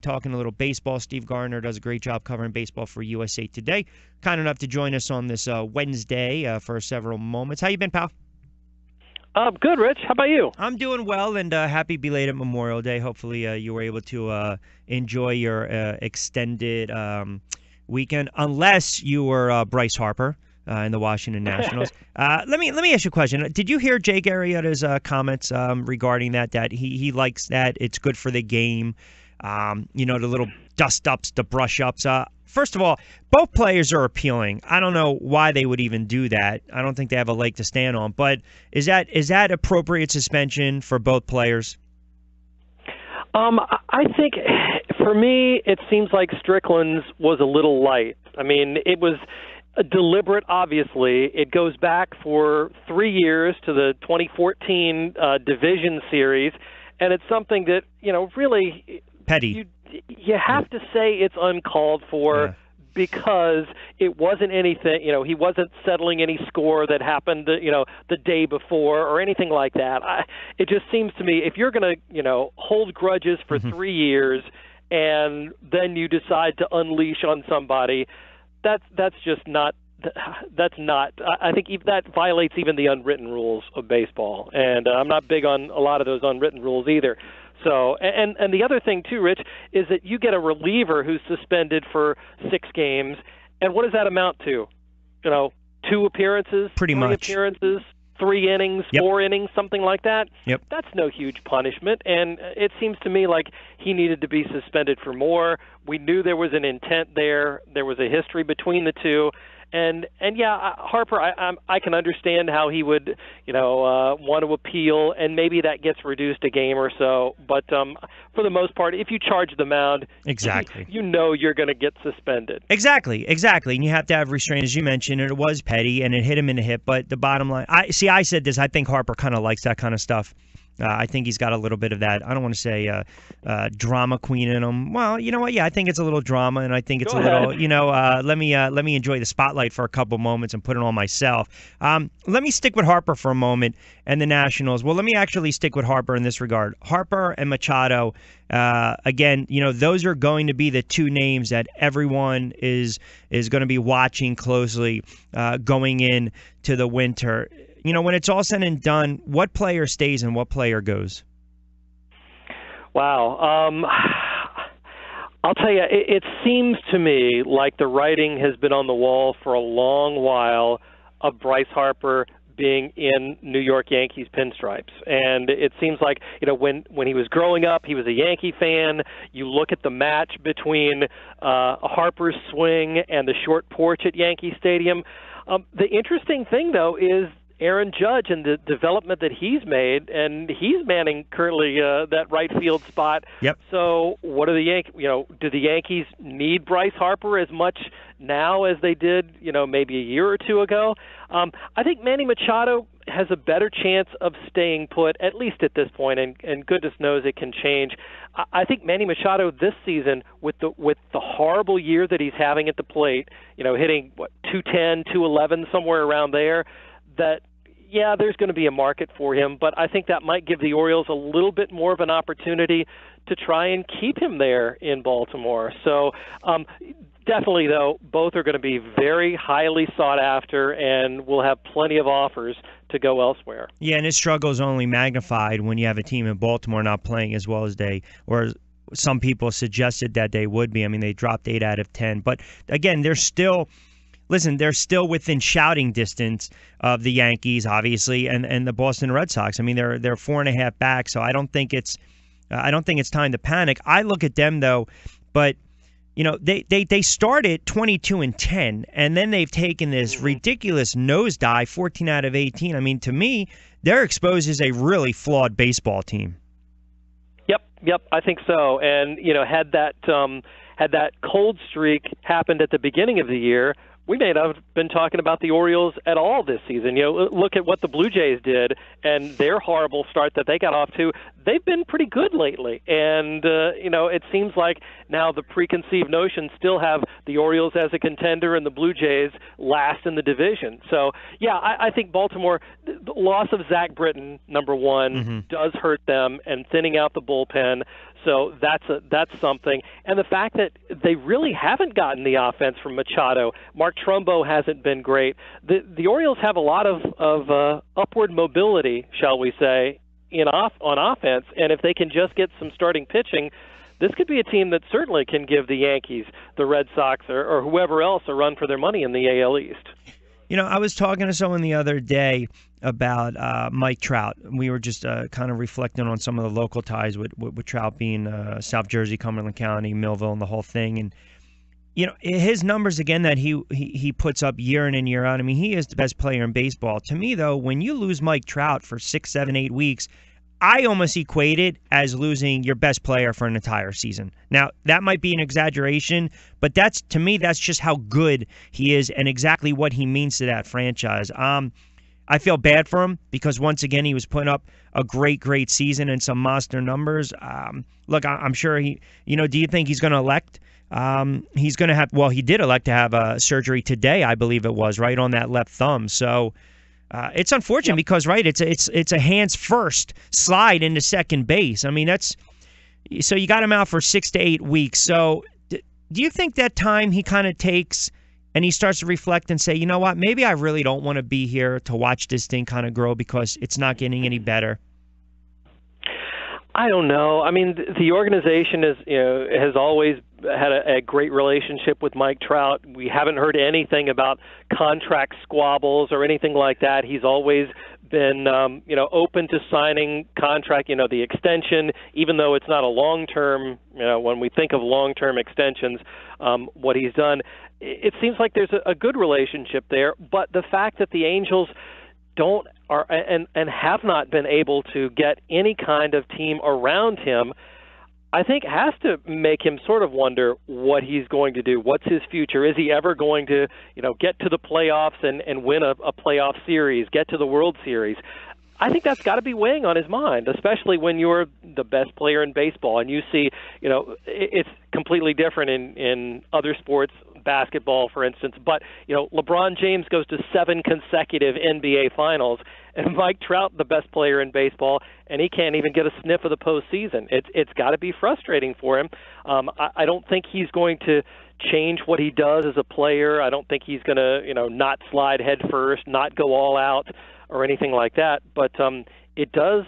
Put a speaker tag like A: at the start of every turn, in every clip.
A: talking a little baseball. Steve Gardner does a great job covering baseball for USA Today. Kind enough to join us on this Wednesday for several moments. How you been, pal?
B: Good, Rich. How about you?
A: I'm doing well, and happy belated Memorial Day. Hopefully you were able to enjoy your extended weekend, unless you were Bryce Harper in the Washington Nationals. Let me ask you a question. Did you hear Jake Arrieta's comments regarding that he likes that it's good for the game, the little dust-ups, the brush-ups? First of all, both players are appealing. I don't know why they would even do that. I don't think they have a leg to stand on. But is that appropriate suspension for both players?
B: I think, for me, it seems like Strickland's was a little light. I mean, it was deliberate, obviously. It goes back for 3 years to the 2014 Division Series, and it's something that, really...
A: Petty.
B: You have to say it's uncalled for because it wasn't anything, he wasn't settling any score that happened, the day before or anything like that. It just seems to me if you're going to, hold grudges for 3 years and then you decide to unleash on somebody, that's just not. That's not. I think that violates even the unwritten rules of baseball, and I'm not big on a lot of those unwritten rules either. So, and the other thing too, Rich, is that you get a reliever who's suspended for 6 games, and what does that amount to? 2 appearances,
A: pretty
B: 3
A: much
B: appearances, 3 innings, 4 innings, something like that.
A: Yep.
B: That's no huge punishment, and it seems to me like he needed to be suspended for more. We knew there was an intent there. There was a history between the two. And yeah, Harper, I can understand how he would, want to appeal, and maybe that gets reduced a game or so. But for the most part, if you charge the mound,
A: exactly,
B: you're going to get suspended.
A: Exactly. And you have to have restraint, as you mentioned, and it was petty, and it hit him in the hip. But the bottom line, I said this, I think Harper kind of likes that kind of stuff. I think he's got a little bit of that. I don't want to say drama queen in him. Well, you know what? Yeah, I think it's a little drama, and I think it's little, let me enjoy the spotlight for a couple moments and put it on myself. Let me stick with Harper for a moment and the Nationals. Well, let me actually stick with Harper in this regard. Harper and Machado, again, those are going to be the 2 names that everyone is going to be watching closely going into the winter. When it's all said and done, what player stays and what player goes?
B: Wow. I'll tell you, it seems to me like the writing has been on the wall for a long while of Bryce Harper being in New York Yankees pinstripes. And it seems like, when he was growing up, he was a Yankee fan. You look at the match between Harper's swing and the short porch at Yankee Stadium. The interesting thing, though, is Aaron Judge and the development that he's made, and he's manning currently that right field spot.
A: Yep.
B: So what do the Yankees? Do the Yankees need Bryce Harper as much now as they did, maybe a year or 2 ago? I think Manny Machado has a better chance of staying put, at least at this point, and goodness knows it can change. I think Manny Machado this season, with the horrible year that he's having at the plate, hitting 210, 211, somewhere around there, that. Yeah, there's going to be a market for him, but I think that might give the Orioles a little bit more of an opportunity to try and keep him there in Baltimore. So definitely, though, both are going to be very highly sought after and will have plenty of offers to go elsewhere.
A: Yeah, and his struggle is only magnified when you have a team in Baltimore not playing as well as some people suggested that they would be. I mean, they dropped 8 out of 10. But, again, they're still within shouting distance of the Yankees, obviously, and the Boston Red Sox. I mean, they're 4.5 back, so I don't think it's time to panic. I look at them though, but they started 22-10, and then they've taken this ridiculous nosedive, 14 out of 18. I mean, to me, they're exposed as a really flawed baseball team.
B: Yep, I think so. And had that cold streak happened at the beginning of the year, we may not have been talking about the Orioles at all this season. Look at what the Blue Jays did and their horrible start that they got off to. They've been pretty good lately. And, it seems like now the preconceived notions still have the Orioles as a contender and the Blue Jays last in the division. So, yeah, I think Baltimore, the loss of Zach Britton, number one, does hurt them, and thinning out the bullpen. So that's something. And the fact that they really haven't gotten the offense from Machado. Mark Trumbo hasn't been great. The Orioles have a lot of upward mobility, shall we say, on offense. And if they can just get some starting pitching, this could be a team that certainly can give the Yankees, the Red Sox, or whoever else a run for their money in the AL East.
A: I was talking to someone the other day about Mike Trout. We were just kind of reflecting on some of the local ties with Trout being South Jersey, Cumberland County, Millville, and the whole thing. And his numbers again that he puts up year in and year out. I mean, he is the best player in baseball. To me, though, when you lose Mike Trout for 6, 7, 8 weeks, I almost equate it as losing your best player for an entire season. Now, that might be an exaggeration, but to me, that's just how good he is and exactly what he means to that franchise. I feel bad for him because, once again, he was putting up a great season and some monster numbers. Look, I'm sure do you think he's going to elect? He's going to have, well, he did elect to have surgery today, I believe it was, right on that left thumb. So it's unfortunate because, right, it's a hands first slide into second base. I mean, so you got him out for 6 to 8 weeks. So do you think that time he kind of takes and he starts to reflect and say, you know what, maybe I really don't want to be here to watch this thing kind of grow because it's not getting any better?
B: I don't know. I mean, the organization has always had a great relationship with Mike Trout. We haven't heard anything about contract squabbles or anything like that. He's always been, open to signing contract, the extension, even though it's not a long-term, when we think of long-term extensions, what he's done, it seems like there's a good relationship there. But the fact that the Angels and have not been able to get any kind of team around him, I think has to make him sort of wonder what he's going to do. What's his future? Is he ever going to, get to the playoffs and win a playoff series, get to the World Series? I think that's got to be weighing on his mind, especially when you're the best player in baseball and you see, it's completely different in other sports, basketball, for instance. But, LeBron James goes to 7 consecutive NBA finals, and Mike Trout, the best player in baseball, and he can't even get a sniff of the postseason. It's got to be frustrating for him. I don't think he's going to change what he does as a player. I don't think he's going to, not slide head first, not go all out or anything like that. But it does,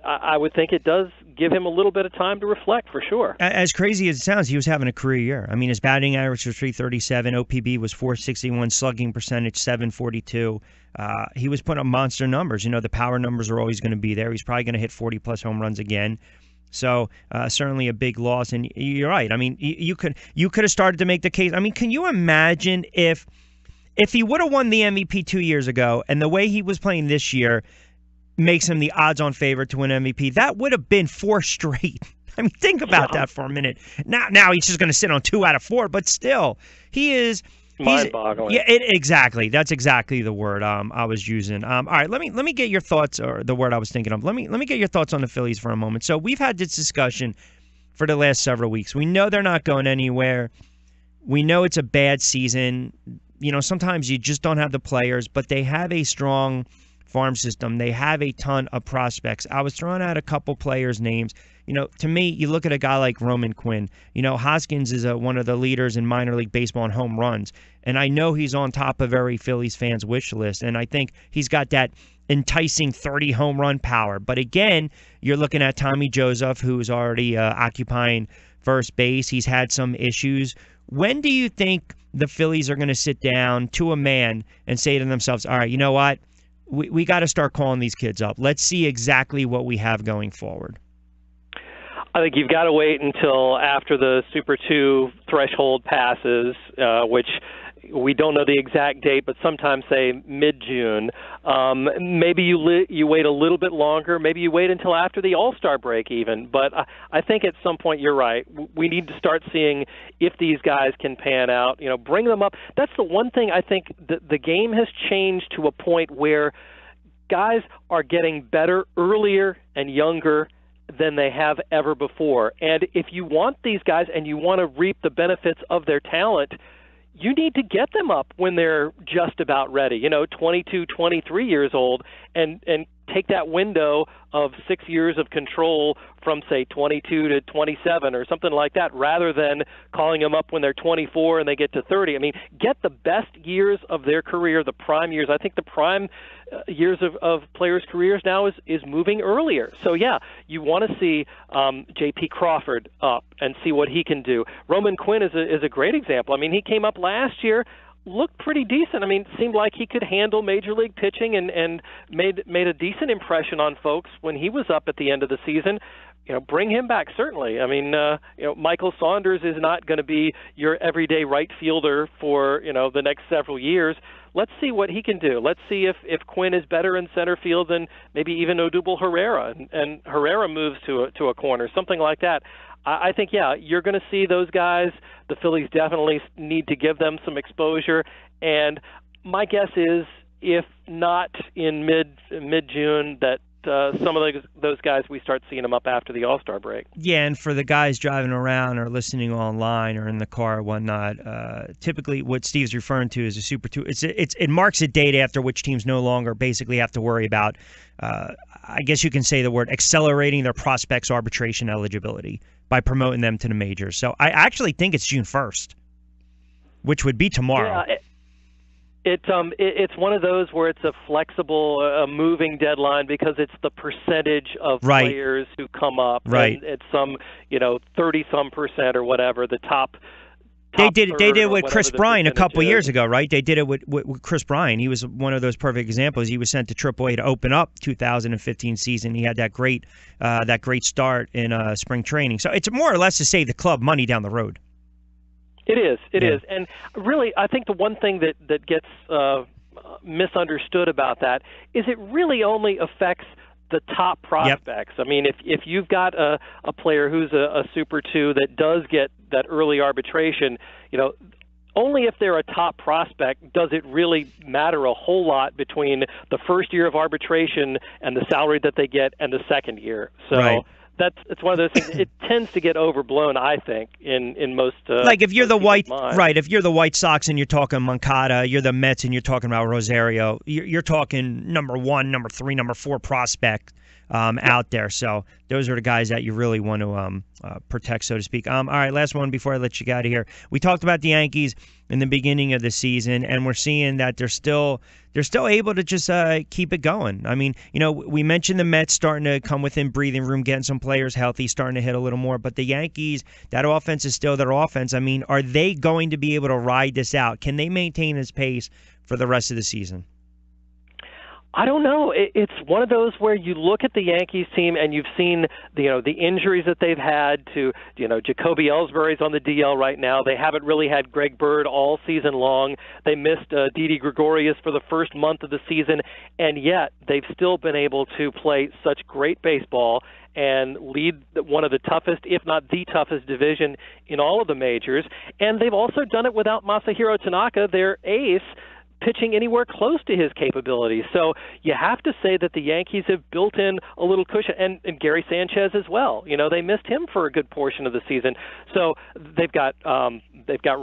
B: I would think it does give him a little bit of time to reflect, for sure.
A: As crazy as it sounds, he was having a career year. I mean, his batting average was .337, OPB was .461, slugging percentage .742. He was putting up monster numbers. The power numbers are always going to be there. He's probably going to hit 40-plus home runs again. So certainly a big loss. And you're right. I mean, you could have started to make the case. I mean, can you imagine if he would have won the MVP 2 years ago and the way he was playing this year makes him the odds-on favorite to win MVP? That would have been 4 straight. I mean, think about that for a minute. Now he's just going to sit on 2 out of 4, but still, he is
B: mind-boggling.
A: Yeah, exactly. That's exactly the word I was using. All right, let me get your thoughts, or the word I was thinking of. Let me get your thoughts on the Phillies for a moment. So we've had this discussion for the last several weeks. We know they're not going anywhere. We know it's a bad season. Sometimes you just don't have the players, but they have a strong farm system. They have a ton of prospects. I was throwing out a couple players' names. To me, you look at a guy like Roman Quinn. Hoskins is one of the leaders in minor league baseball in home runs, and I know he's on top of every Phillies fan's wish list, and I think he's got that enticing 30 home run power. But again, you're looking at Tommy Joseph, who's already occupying first base. He's had some issues. When do you think the Phillies are going to sit down to a man and say to themselves, all right, you know what? We got to start calling these kids up. Let's see exactly what we have going forward.
B: I think you've got to wait until after the Super 2 threshold passes, which we don't know the exact date, but sometimes say mid-June. Maybe you wait a little bit longer. Maybe you wait until after the All-Star break even. But I think at some point you're right. We need to start seeing if these guys can pan out. Bring them up. That's the one thing I think the game has changed to a point where guys are getting better earlier and younger than they have ever before. And if you want these guys and you want to reap the benefits of their talent, you need to get them up when they're just about ready, 22, 23 years old, and take that window of 6 years of control from, say, 22 to 27 or something like that, rather than calling them up when they're 24 and they get to 30. I mean, get the best years of their career, the prime years. I think the prime years of players' careers now is moving earlier. So, yeah, you want to see J.P. Crawford up and see what he can do. Roman Quinn is a great example. I mean, he came up last year, looked pretty decent. I mean, seemed like he could handle major league pitching and made a decent impression on folks when he was up at the end of the season. Bring him back, certainly. I mean, Michael Saunders is not going to be your everyday right fielder for, the next several years. Let's see what he can do. Let's see if Quinn is better in center field than maybe even Odubel Herrera, and Herrera moves to a corner, something like that. I think, yeah, you're going to see those guys. The Phillies definitely need to give them some exposure. And my guess is, if not in mid-June, that some of those guys, we start seeing them up after the All-Star break.
A: Yeah, and for the guys driving around or listening online or in the car or whatnot, typically what Steve's referring to is a Super 2. It marks a date after which teams no longer basically have to worry about, I guess you can say the word, accelerating their prospects' arbitration eligibility by promoting them to the majors. So I actually think it's June 1st, which would be tomorrow.
B: Yeah, it's one of those where it's a flexible, moving deadline, because it's the percentage of players who come up.
A: Right.
B: And it's some, 30-some% or whatever, the top.
A: They did it with Chris Bryant a couple years ago, right? They did it with Chris Bryant. He was one of those perfect examples. He was sent to AAA to open up 2015 season. He had that great start in spring training. So it's more or less to save the club money down the road. It
B: is. And really, I think the one thing that gets misunderstood about that is it really only affects the top prospects. Yep. I mean, if you've got a player who's a Super 2 that does get that early arbitration, only if they're a top prospect does it really matter a whole lot between the first year of arbitration and the salary that they get and the second year. So it's one of those things. It tends to get overblown, I think, in most.
A: Like if you're the if you're the White Sox and you're talking Moncada, you're the Mets and you're talking about Rosario, you're talking number 1, number 3, number 4 prospect out there. So those are the guys that you really want to protect, so to speak. All right, last one before I let you get out of here. We talked about the Yankees in the beginning of the season, and we're seeing that they're still able to just keep it going. I mean, we mentioned the Mets starting to come within breathing room, getting some players healthy, starting to hit a little more. But the Yankees, that offense is still their offense. I mean, are they going to be able to ride this out? Can they maintain this pace for the rest of the season?
B: I don't know. It's one of those where you look at the Yankees team and you've seen the injuries that they've had to Jacoby Ellsbury's on the DL right now. They haven't really had Greg Bird all season long. They missed Didi Gregorius for the first month of the season, and yet they've still been able to play such great baseball and lead one of the toughest, if not the toughest, division in all of the majors. And they've also done it without Masahiro Tanaka, their ace, pitching anywhere close to his capabilities. So you have to say that the Yankees have built in a little cushion, and Gary Sanchez as well. They missed him for a good portion of the season. So they've got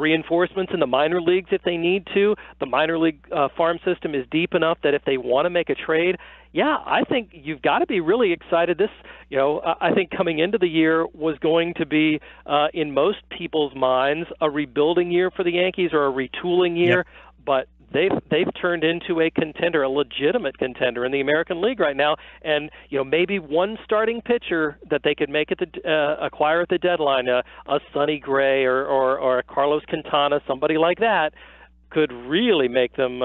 B: reinforcements in the minor leagues if they need to. The minor league farm system is deep enough that if they want to make a trade, I think you've got to be really excited. This, I think coming into the year was going to be, in most people's minds, a rebuilding year for the Yankees or a retooling year, but they've turned into a contender, a legitimate contender in the American League right now. And maybe one starting pitcher that they could make acquire at the deadline, a Sonny Gray or a Carlos Quintana, somebody like that, could really make them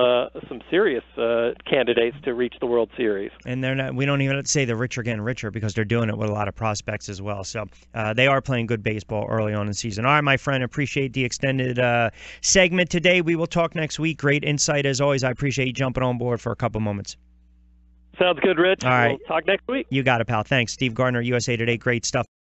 B: some serious candidates to reach the World Series. And
A: they're not. We don't even have to say the rich are getting richer because they're doing it with a lot of prospects as well. So they are playing good baseball early on in the season. All right, my friend, appreciate the extended segment today. We will talk next week. Great insight as always. I appreciate you jumping on board for a couple moments.
B: Sounds good, Rich.
A: All right.
B: We'll talk next week.
A: You got it, pal. Thanks. Steve Gardner, USA Today. Great stuff.